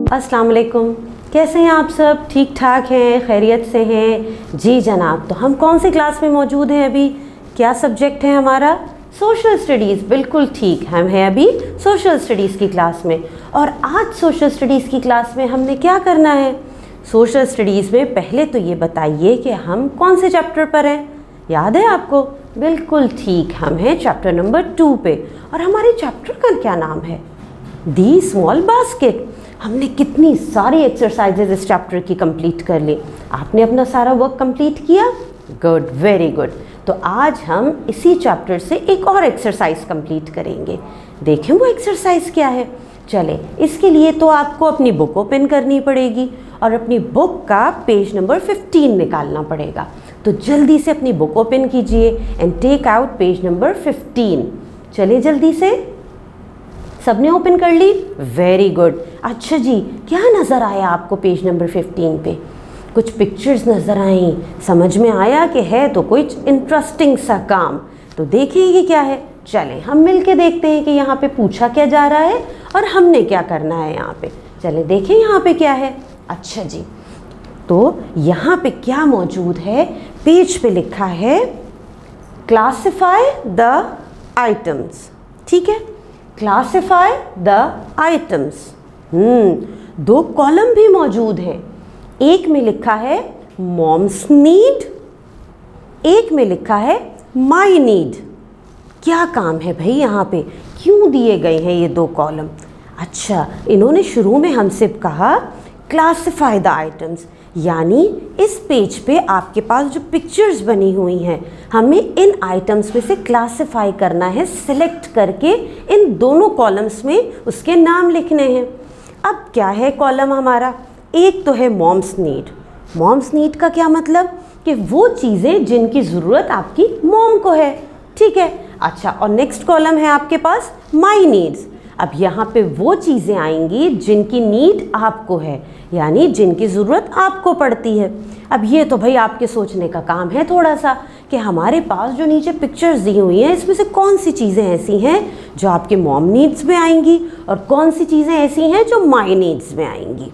अस्सलाम वालेकुम। कैसे हैं आप सब? ठीक ठाक हैं, खैरियत से हैं? जी जनाब। तो हम कौन सी क्लास में मौजूद हैं अभी? क्या सब्जेक्ट है हमारा? Social studies. बिल्कुल ठीक, हम हैं अभी सोशल स्टडीज़ की क्लास में। और आज सोशल स्टडीज़ की क्लास में हमने क्या करना है? सोशल स्टडीज़ में पहले तो ये बताइए कि हम कौन से चैप्टर पर हैं? याद है आपको? बिल्कुल ठीक, हम हैं चैप्टर नंबर 2 पे। और हमारे चैप्टर का क्या नाम है? The small basket. हमने कितनी सारी एक्सरसाइजेज इस चैप्टर की कंप्लीट कर ली। आपने अपना सारा वर्क कंप्लीट किया? Good, very good. तो आज हम इसी चैप्टर से एक और एक्सरसाइज कंप्लीट करेंगे। देखें वो एक्सरसाइज क्या है। चले, इसके लिए तो आपको अपनी बुक ओपन करनी पड़ेगी और अपनी बुक का पेज नंबर 15 निकालना पड़ेगा। तो जल्दी से अपनी बुक ओपन कीजिए and take out page number 15। चलिए जल्दी से। सबने ओपन कर ली? Very good. अच्छा जी, क्या नज़र आया आपको पेज नंबर 15 पे? कुछ पिक्चर्स नज़र आई। समझ में आया कि है तो कुछ इंटरेस्टिंग सा काम। तो देखिए ये क्या है। चलें हम मिल के देखते हैं कि यहाँ पे पूछा क्या जा रहा है और हमने क्या करना है यहाँ पे। चलें देखें यहाँ पे क्या है। अच्छा जी, तो यहाँ पे क्या मौजूद है? पेज पे लिखा है क्लासिफाई द आइटम्स। ठीक है, क्लासिफाई द आइटम्स। दो कॉलम भी मौजूद हैं। एक में लिखा है मॉम्स नीड, एक में लिखा है माई नीड। क्या काम है भाई यहाँ पे? क्यों दिए गए हैं ये दो कॉलम? अच्छा, इन्होंने शुरू में हमसे कहा क्लासिफाई द आइटम्स, यानी इस पेज पे आपके पास जो पिक्चर्स बनी हुई हैं, हमें इन आइटम्स में से क्लासिफाई करना है, सिलेक्ट करके इन दोनों कॉलम्स में उसके नाम लिखने हैं। अब क्या है कॉलम हमारा? एक तो है मॉम्स नीड। मॉम्स नीड का क्या मतलब? कि वो चीज़ें जिनकी ज़रूरत आपकी मॉम को है। ठीक है। अच्छा, और नेक्स्ट कॉलम है आपके पास माई नीड्स। अब यहाँ पे वो चीज़ें आएंगी जिनकी नीड आपको है, यानी जिनकी ज़रूरत आपको पड़ती है। अब ये तो भाई आपके सोचने का काम है थोड़ा सा कि हमारे पास जो नीचे पिक्चर्स दी हुई हैं इसमें से कौन सी चीज़ें ऐसी हैं जो आपके मॉम नीड्स में आएंगी और कौन सी चीज़ें ऐसी हैं जो माई नीड्स में आएंगी।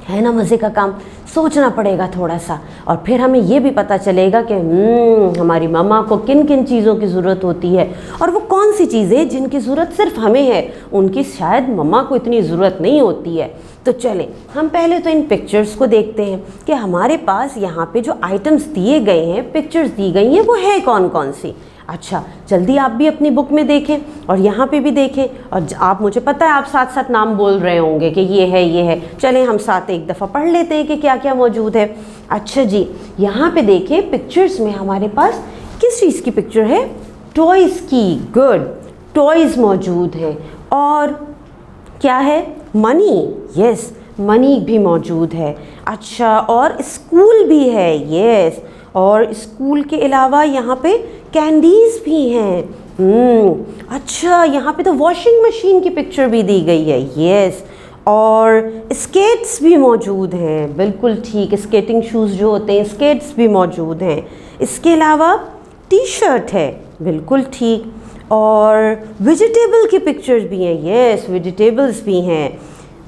है ना मज़े का काम? सोचना पड़ेगा थोड़ा सा, और फिर हमें ये भी पता चलेगा कि हमारी मम्मा को किन किन चीज़ों की ज़रूरत होती है और वो कौन सी चीज़ें जिनकी ज़रूरत सिर्फ हमें है, उनकी शायद मम्मा को इतनी ज़रूरत नहीं होती है। तो चलें हम पहले तो इन पिक्चर्स को देखते हैं कि हमारे पास यहाँ पे जो आइटम्स दिए गए हैं, पिक्चर्स दी गई हैं, वो है कौन कौन सी। अच्छा, जल्दी आप भी अपनी बुक में देखें और यहाँ पे भी देखें, और आप, मुझे पता है आप साथ साथ नाम बोल रहे होंगे कि ये है ये है। चलें हम साथ एक दफ़ा पढ़ लेते हैं कि क्या क्या मौजूद है। अच्छा जी, यहाँ पे देखें पिक्चर्स में हमारे पास किस चीज़ की पिक्चर है? टॉयज़ की। गुड, टॉयज़ मौजूद है। और क्या है? मनी। यस, मनी भी मौजूद है। अच्छा, और स्कूल भी है। यस, और स्कूल के अलावा यहाँ पे कैंडीज़ भी हैं। अच्छा, यहाँ पे तो वॉशिंग मशीन की पिक्चर भी दी गई है। यस, और स्केट्स भी मौजूद हैं। बिल्कुल ठीक, स्केटिंग शूज़ जो होते हैं, स्केट्स भी मौजूद हैं। इसके अलावा टी शर्ट है। बिल्कुल ठीक, और वेजिटेबल की पिक्चर्स भी हैं। यस, वेजिटेबल्स भी हैं।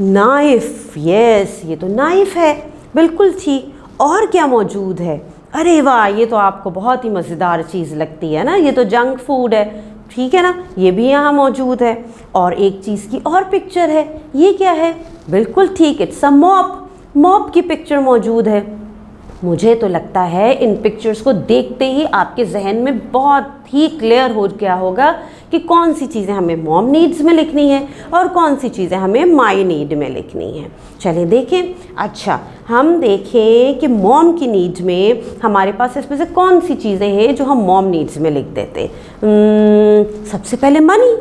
नाइफ़। यस, ये तो नाइफ़ है। बिल्कुल ठीक। और क्या मौजूद है? अरे वाह, ये तो आपको बहुत ही मज़ेदार चीज़ लगती है ना, ये तो जंक फूड है। ठीक है ना, ये भी यहाँ मौजूद है। और एक चीज़ की और पिक्चर है, ये क्या है? बिल्कुल ठीक, इट्स अ मॉप। मॉप की पिक्चर मौजूद है। मुझे तो लगता है इन पिक्चर्स को देखते ही आपके जहन में बहुत ही क्लियर हो गया होगा कि कौन सी चीज़ें हमें मॉम नीड्स में लिखनी है और कौन सी चीज़ें हमें माई नीड में लिखनी है। चलिए देखें। अच्छा, हम देखें कि मॉम की नीड्स में हमारे पास इसमें से कौन सी चीज़ें हैं जो हम मॉम नीड्स में लिख देते हैं। सबसे पहले मनी।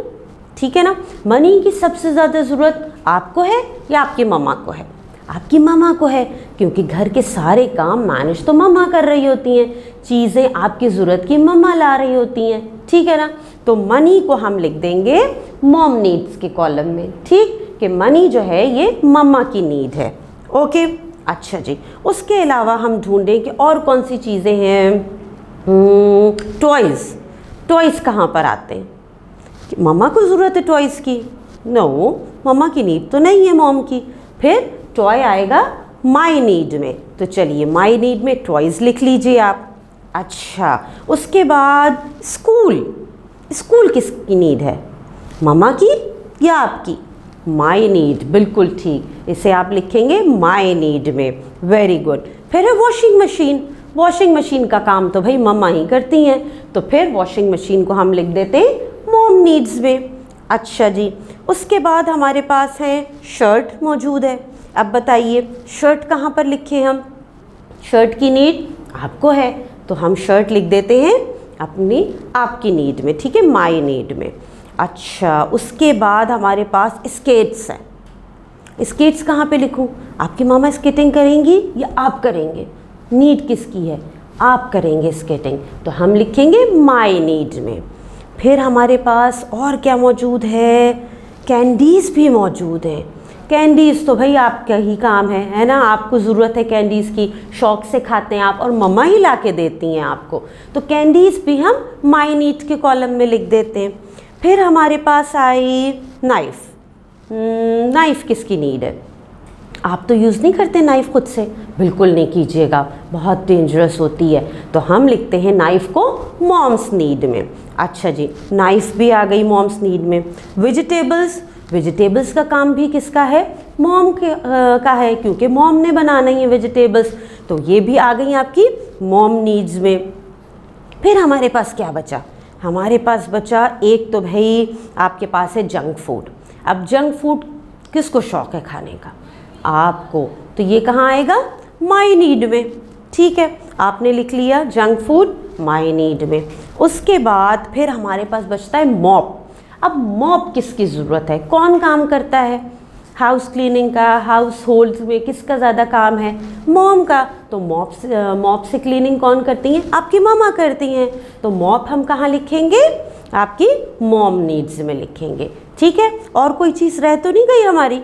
ठीक है ना, मनी की सबसे ज़्यादा ज़रूरत आपको है या आपकी मम्मा को है? आपकी मम्मा को है, क्योंकि घर के सारे काम मैनेज तो मम्मा कर रही होती हैं, चीज़ें आपकी ज़रूरत की मम्मा ला रही होती हैं। ठीक है ना, तो मनी को हम लिख देंगे मॉम नीड्स के कॉलम में। ठीक, कि मनी जो है ये मम्मा की नीड है। ओके। अच्छा जी, उसके अलावा हम ढूंढें कि और कौन सी चीज़ें हैं। टॉयज़। टॉयज़ कहाँ पर आते हैं? मम्मा को ज़रूरत है टॉयज़ की? नो, मम्मा की नीड तो नहीं है मॉम की। फिर टॉय आएगा माई नीड में, तो चलिए माई नीड में टॉयज़ लिख लीजिए आप। अच्छा, उसके बाद स्कूल, स्कूल किसकी नीड है, मम्मा की या आपकी? माई नीड, बिल्कुल ठीक, इसे आप लिखेंगे माई नीड में। Very good. फिर है वॉशिंग मशीन, वॉशिंग मशीन का काम तो भाई मम्मा ही करती हैं, तो फिर वॉशिंग मशीन को हम लिख देते हैं मॉम नीड्स में। अच्छा जी, उसके बाद हमारे पास है शर्ट मौजूद है। अब बताइए शर्ट कहाँ पर लिखें हम? शर्ट की नीड आपको है, तो हम शर्ट लिख देते हैं अपनी आपकी नीड में, ठीक है, माई नीड में। अच्छा, उसके बाद हमारे पास स्केट्स हैं। स्केट्स कहाँ पे लिखूँ? आपकी मामा स्केटिंग करेंगी या आप करेंगे? नीड किसकी है? आप करेंगे स्केटिंग, तो हम लिखेंगे माई नीड में। फिर हमारे पास और क्या मौजूद है? कैंडीज़ भी मौजूद हैं। कैंडीज़ तो भाई आपका ही काम है ना, आपको ज़रूरत है कैंडीज़ की, शौक़ से खाते हैं आप और मम्मा ही ला के देती हैं आपको, तो कैंडीज़ भी हम माई नीड के कॉलम में लिख देते हैं। फिर हमारे पास आई नाइफ़। नाइफ़ किसकी नीड है? आप तो यूज़ नहीं करते नाइफ़ खुद से, बिल्कुल नहीं कीजिएगा, बहुत डेंजरस होती है, तो हम लिखते हैं नाइफ़ को मॉम्स नीड में। अच्छा जी, नाइफ़ भी आ गई मॉम्स नीड में। वेजिटेबल्स, वेजिटेबल्स का काम भी किसका है? मॉम का है, क्योंकि मॉम ने बनाना ही है वेजिटेबल्स, तो ये भी आ गई आपकी मॉम नीड्स में। फिर हमारे पास क्या बचा? हमारे पास बचा एक तो भाई आपके पास है जंक फूड। अब जंक फूड किसको शौक़ है खाने का? आपको, तो ये कहाँ आएगा? माई नीड में। ठीक है, आपने लिख लिया जंक फूड माई नीड में। उसके बाद फिर हमारे पास बचता है मॉप। अब मॉप किसकी ज़रूरत है? कौन काम करता है? हाउस क्लीनिंग का, हाउस होल्ड में किसका ज़्यादा काम है? मॉम का, तो मॉप से क्लीनिंग कौन करती हैं? आपकी मामा करती हैं, तो मॉप हम कहाँ लिखेंगे? आपकी मॉम नीड्स में लिखेंगे। ठीक है, और कोई चीज़ रह तो नहीं गई हमारी?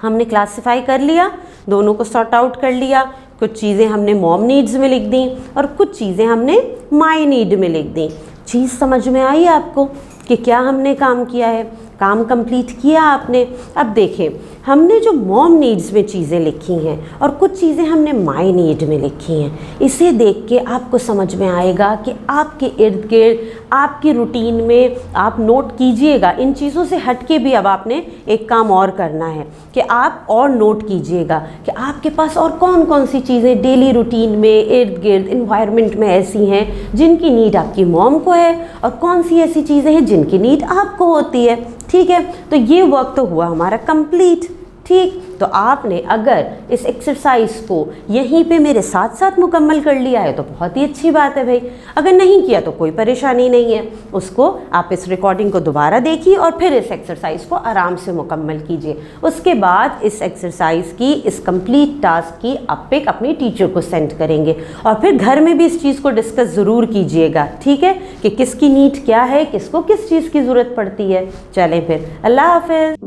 हमने क्लासिफाई कर लिया, दोनों को सॉर्ट आउट कर लिया, कुछ चीज़ें हमने मॉम नीड्स में लिख दी और कुछ चीज़ें हमने माई नीड में लिख दी। चीज़ समझ में आई आपको कि क्या हमने काम किया है? काम कंप्लीट किया आपने? अब देखें, हमने जो मॉम नीड्स में चीज़ें लिखी हैं और कुछ चीज़ें हमने माई नीड में लिखी हैं, इसे देख के आपको समझ में आएगा कि आपके इर्द गिर्द आपकी रूटीन में आप नोट कीजिएगा। इन चीज़ों से हट के भी अब आपने एक काम और करना है कि आप और नोट कीजिएगा कि आपके पास और कौन कौन सी चीज़ें डेली रूटीन में, इर्द गिर्द, इन्वायरमेंट में ऐसी हैं जिनकी नीड आपकी मॉम को है और कौन सी ऐसी चीज़ें हैं जिनकी नीड आपको होती है। ठीक है, तो ये वर्क तो हुआ हमारा कंप्लीट। ठीक, तो आपने अगर इस एक्सरसाइज को यहीं पे मेरे साथ साथ मुकम्मल कर लिया है तो बहुत ही अच्छी बात है भाई। अगर नहीं किया तो कोई परेशानी नहीं है, उसको आप इस रिकॉर्डिंग को दोबारा देखिए और फिर इस एक्सरसाइज को आराम से मुकम्मल कीजिए। उसके बाद इस एक्सरसाइज की, इस कंप्लीट टास्क की आप पिक अपनी टीचर को सेंड करेंगे और फिर घर में भी इस चीज़ को डिस्कस ज़रूर कीजिएगा। ठीक है, कि किसकी नीड क्या है, किसको किस चीज़ की ज़रूरत पड़ती है। चलें फिर, अल्लाह हाफ़िज़।